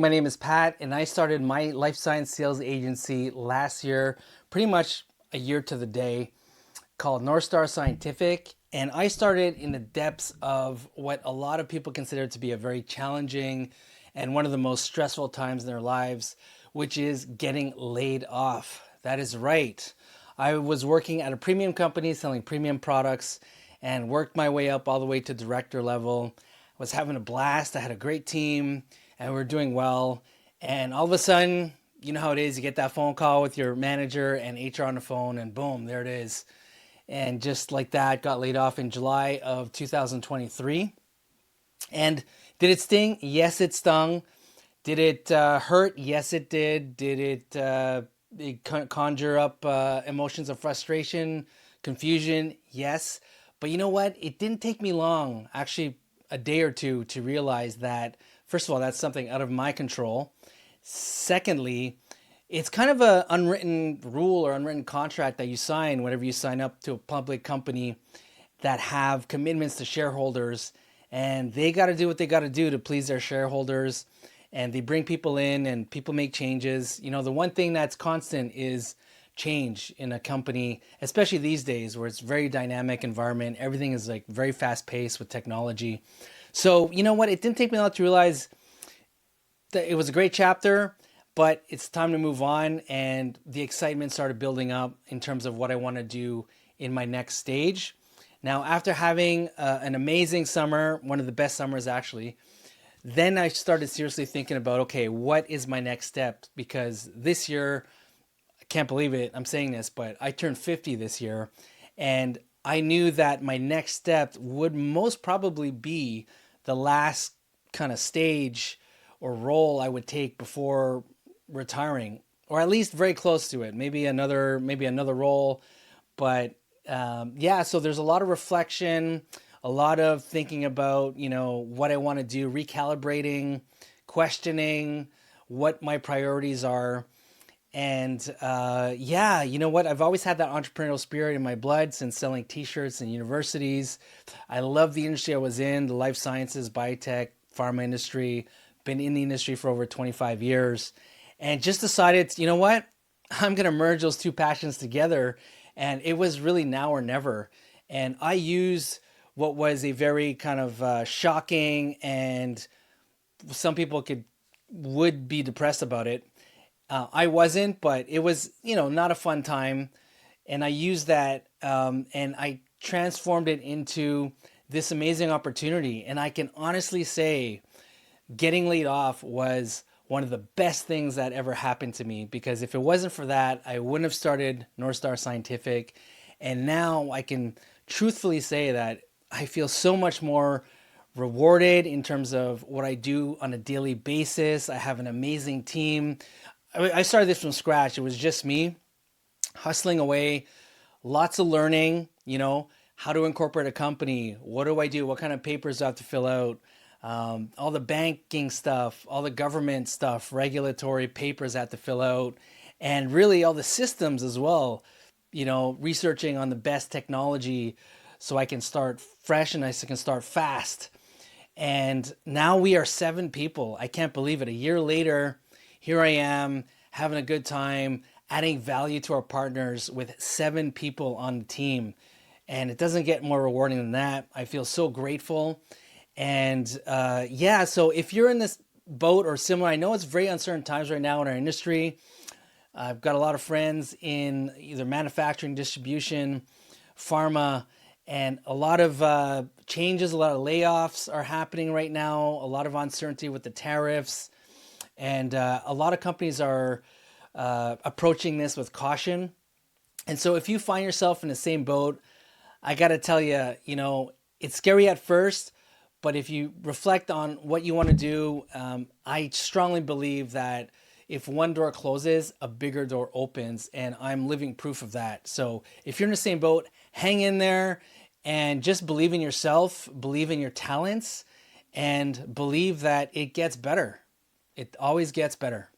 My name is Pat, and I started my life science sales agency last year, pretty much a year to the day, called North Star Scientific. And I started in the depths of what a lot of people consider to be a very challenging and one of the most stressful times in their lives, which is getting laid off. That is right. I was working at a premium company selling premium products and worked my way up all the way to director level. I was having a blast. I had a great team and we were doing well. And all of a sudden, you know how it is, you get that phone call with your manager and HR on the phone, and boom, there it is. And just like that, got laid off in July of 2023. And did it sting? Yes, it stung. Did it hurt? Yes, it did. Did it conjure up emotions of frustration, confusion? Yes. But you know what? It didn't take me long, actually a day or two, to realize that, first of all, that's something out of my control. Secondly, it's kind of an unwritten rule or unwritten contract that you sign whenever you sign up to a public company that have commitments to shareholders, and they got to do what they got to do to please their shareholders. And they bring people in and people make changes. You know, the one thing that's constant is change in a company, especially these days where it's very dynamic environment. Everything is like very fast paced with technology. So, you know what? It didn't take me long to realize that it was a great chapter, but it's time to move on. And the excitement started building up in terms of what I want to do in my next stage. Now, after having an amazing summer, one of the best summers actually, then I started seriously thinking about, okay, what is my next step? Because this year, I can't believe it, I'm saying this, but I turned 50 this year. And I knew that my next step would most probably be the last kind of stage or role I would take before retiring, or at least very close to it. Maybe another role. But yeah, so there's a lot of reflection, a lot of thinking about, you know, what I want to do, recalibrating, questioning what my priorities are. And yeah, you know what? I've always had that entrepreneurial spirit in my blood since selling t-shirts in universities. I love the industry I was in, the life sciences, biotech, pharma industry. Been in the industry for over 25 years. And just decided, you know what? I'm going to merge those two passions together. And it was really now or never. And I use what was a very kind of shocking, and some people would be depressed about it. I wasn't, but it was, you know, not a fun time. And I used that and I transformed it into this amazing opportunity. And I can honestly say getting laid off was one of the best things that ever happened to me, because if it wasn't for that, I wouldn't have started North Star Scientific. And now I can truthfully say that I feel so much more rewarded in terms of what I do on a daily basis. I have an amazing team. I started this from scratch. It was just me hustling away, lots of learning, you know, how to incorporate a company. What do I do? What kind of papers do I have to fill out? All the banking stuff, all the government stuff, regulatory papers I have to fill out, and really all the systems as well. You know, researching on the best technology so I can start fresh and I can start fast. And now we are 7 people. I can't believe it. A year later, here I am having a good time, adding value to our partners with 7 people on the team. And it doesn't get more rewarding than that. I feel so grateful. And yeah, so if you're in this boat or similar, I know it's very uncertain times right now in our industry. I've got a lot of friends in either manufacturing, distribution, pharma, and a lot of changes, a lot of layoffs are happening right now, a lot of uncertainty with the tariffs. And a lot of companies are approaching this with caution. And so if you find yourself in the same boat, I got to tell you, you know, it's scary at first, but if you reflect on what you want to do, I strongly believe that if one door closes, a bigger door opens, and I'm living proof of that. So if you're in the same boat, hang in there and just believe in yourself, believe in your talents, and believe that it gets better. It always gets better.